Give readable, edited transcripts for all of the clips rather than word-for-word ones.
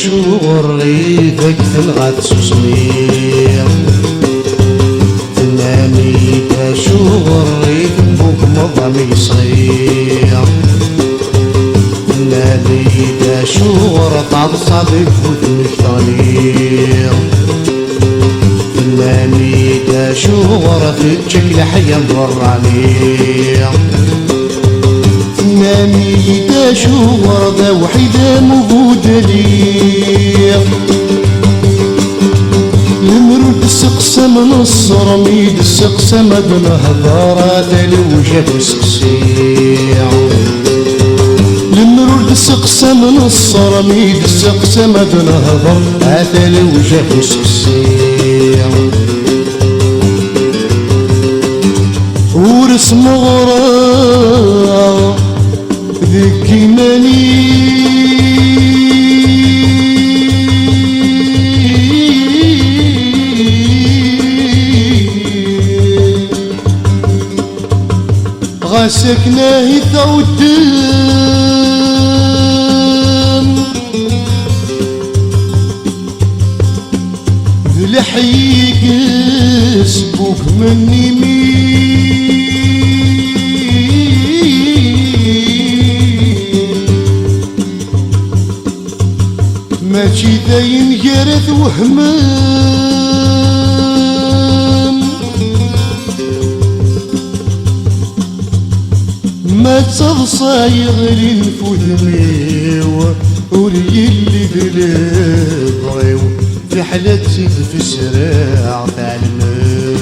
شغل غيثك تلغى تسوسمير تنامي شغل غيث بوك مضى يصير تنامي شغل تعصب بوك طلير تنامي شغل تتشكل حيا برانير تنامي شغل ذا وحيدة موجود لي المرود السقسة من الصرميد السقسة مدن هضارات الوجه سقسيع المرود السقسة من الصرميد السقسة مدن هضارات الوجه سقسيع ورس مغرى ذكي ماني غاسكناه ثودان ذلحيك سبوك مني ماشي داين جرث وهمام ما تصايغ لي نفوذني وري اللي بلغيو في حالة زيد في السراع تاع المال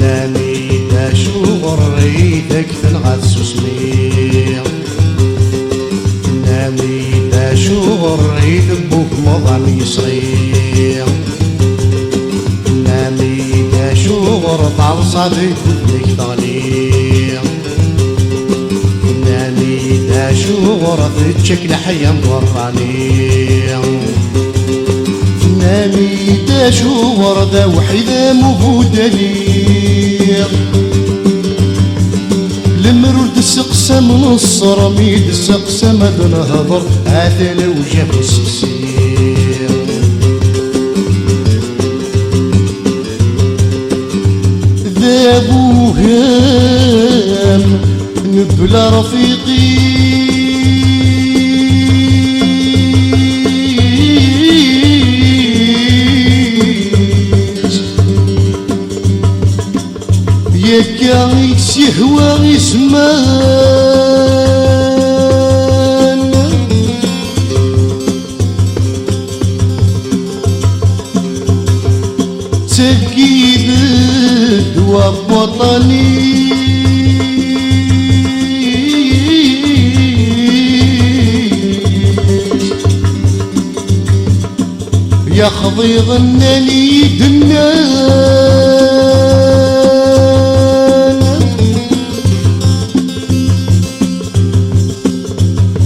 نامي دا شغل ريدك تلغى تسوسمير نامي دا شغل ريد بوك مضى يصير نامي دا شغل تعصبي كلك تغلير نامي دا شغل تتشكل حيا مورانير نامي دا شغل ذا وحيدة موجودة لي المرود السقسة من الصرميد السقسة مدن هضر هذا لو جاب السقسير ذابو هام نبلا رفيقي يكايس يهوى زمان تركيب الدواء وطني يخضي غناني دنان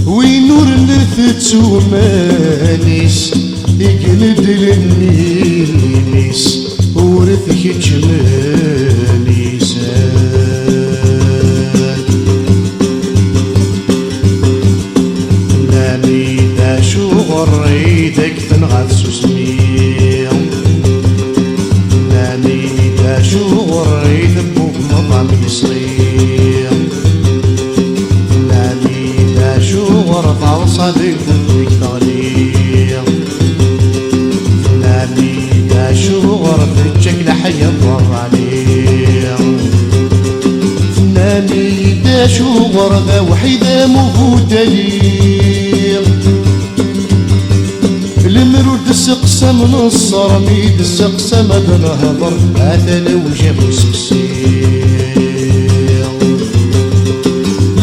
وينور لثت ومانيس يقلد للنيس ورثك جمالي زاد نامي دا شغل ريدك تنغى تسوسمير نامي دا شغل ريد بوك مضى يصير نامي دا شغل تعصبي كلك تغلير نامي دا شغل تتشكل حيا برانير نامي دا شغل ذا وحيدة موجودة لي المرود السقسة من الصرميد السقسة مدن هضر هذا لو جاب سقسير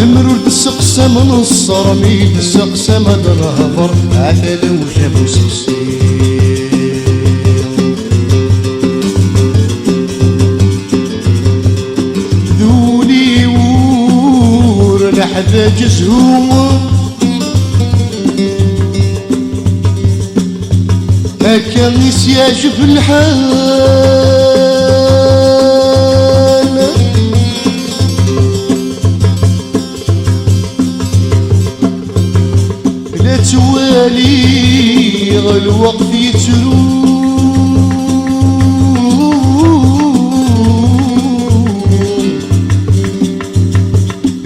المرود السقسة من الصرميد السقسة مدن هضر هذا لو جاب سقسير ذولي ور لحظة جزهوم هكا نسياج في الحال بالي الوقت يترو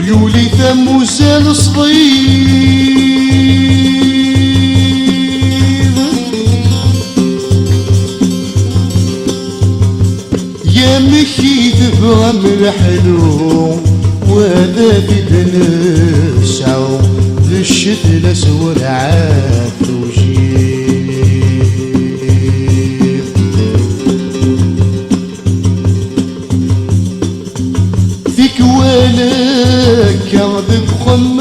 يولي ثم وسال صغير يا مشي تبغى من الحلو وهذا في بنسعو ذي الشتل اسود عاد وجيب فيك ولا كذب خمام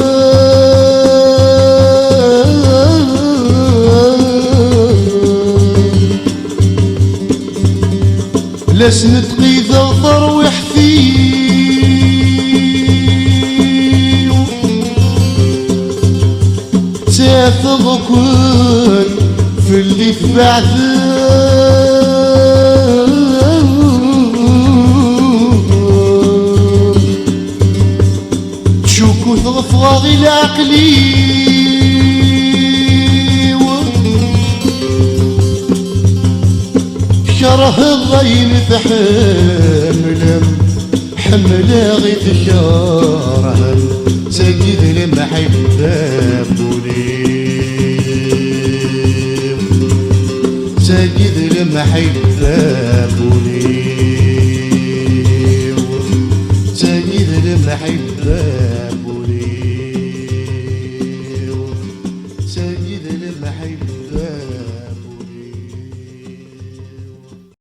لسن تقيد ضروح فيه تاخذ كل في اللي في بعده تشوكو تغفغ العقلي كره الضين تحمل حمله غي تشاره سجد المحبة بوليم سجد المحبة بوليم سجد المحبة